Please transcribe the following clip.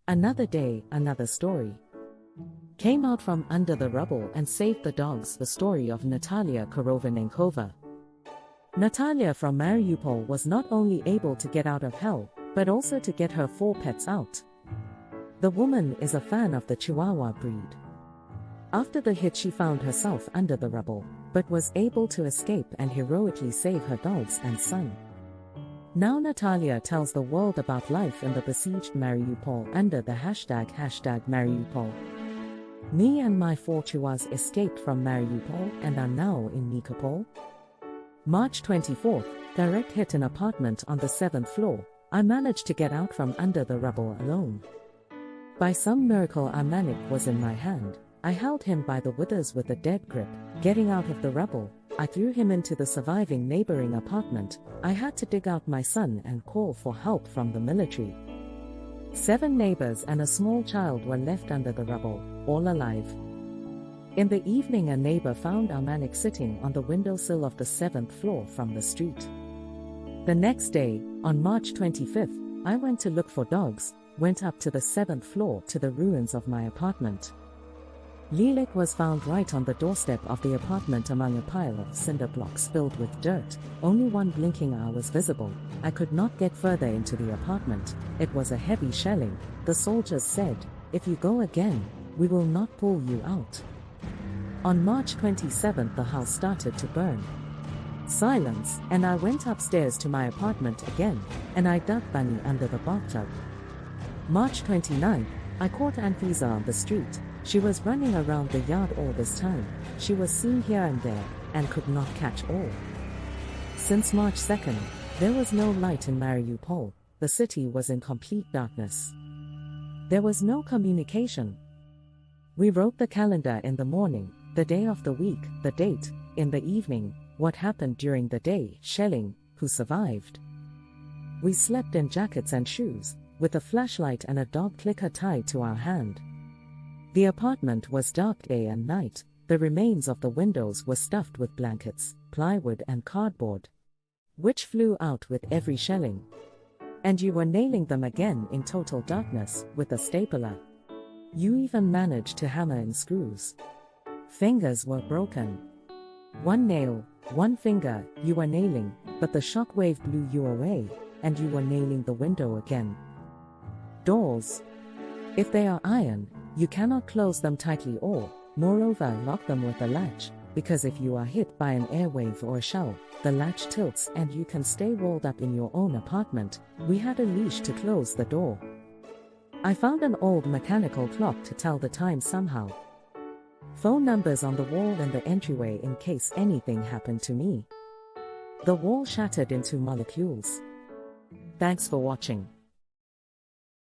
Another day, another story. Came out from under the rubble and saved the dogs. The story of Natalia Korovanenkova. Natalia from Mariupol was not only able to get out of hell, but also to get her 4 pets out. The woman is a fan of the Chihuahua breed. After the hit, she found herself under the rubble, but was able to escape and heroically save her dogs and son. Now Natalia tells the world about life in the besieged Mariupol under the hashtag Mariupol. Me and my 4 Chihuahuas escaped from Mariupol and are now in Nikopol. March 24th, direct hit an apartment on the 7th floor. I managed to get out from under the rubble alone. By some miracle, our manic was in my hand. I held him by the withers with a dead grip. Getting out of the rubble, I threw him into the surviving neighboring apartment. I had to dig out my son and call for help from the military. 7 neighbors and a small child were left under the rubble, all alive. In the evening, a neighbor found our manic sitting on the windowsill of the 7th floor from the street. The next day, on March 25th, I went to look for dogs, went up to the 7th floor to the ruins of my apartment. Lilac was found right on the doorstep of the apartment among a pile of cinder blocks filled with dirt. Only one blinking eye was visible. I could not get further into the apartment. It was a heavy shelling. The soldiers said, "If you go again, we will not pull you out." On March 27th, the house started to burn. Silence, and I went upstairs to my apartment again, and I dug Bunny under the bathtub. March 29th, I caught Anfisa on the street. She was running around the yard all this time. She was seen here and there, and could not catch all. Since March 2nd, there was no light in Mariupol. The city was in complete darkness. There was no communication. We wrote the calendar in the morning, the day of the week, the date, in the evening, what happened during the day, shelling, who survived. We slept in jackets and shoes, with a flashlight and a dog clicker tied to our hand. The apartment was dark day and night. The remains of the windows were stuffed with blankets, plywood and cardboard, which flew out with every shelling. And you were nailing them again in total darkness, with a stapler. You even managed to hammer in screws. Fingers were broken. 1 nail, 1 finger, you were nailing, but the shockwave blew you away, and you were nailing the window again. Doors. If they are iron, you cannot close them tightly or, moreover, lock them with a latch, because if you are hit by an airwave or a shell, the latch tilts and you can stay walled up in your own apartment. We had a leash to close the door. I found an old mechanical clock to tell the time somehow. Phone numbers on the wall in the entryway in case anything happened to me. The wall shattered into molecules. Thanks for watching.